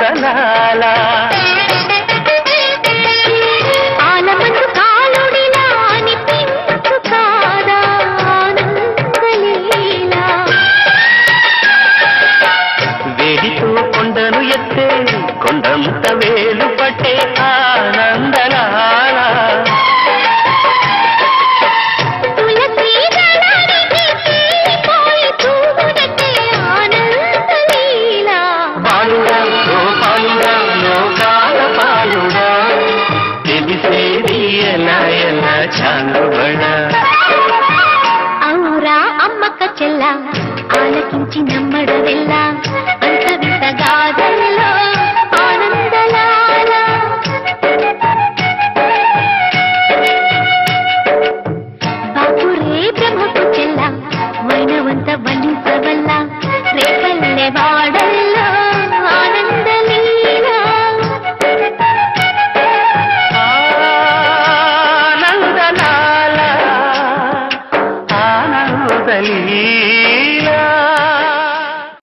ఆనందలాల ఆలమందు కాలుడిలా అనిపించు కాదా ఆనందలీలా వేడితో కొండను ఎత్తే కొండంత వేలు పట్టే ఆనందలాల తులసి దళానికి తీరిపోయి చూడటే ఆనందలీలా పాలుడా ఓ పాలుడా లోకాల పాలుడా తెలిసేది ఎలా ఎలా చాంగుబడ ఔరా అమ్మక చెల్ల ఆలకించి నమ్మడవెల్ల అంత వింత గాథల్లో ఆనందలాల బాపురే బ్రహ్మకు చెల్ల వైనవంత బంధించవల్ల రేపల్లె వాడల్లో ఆనందలీల ఆనందలాల ఆనందలీల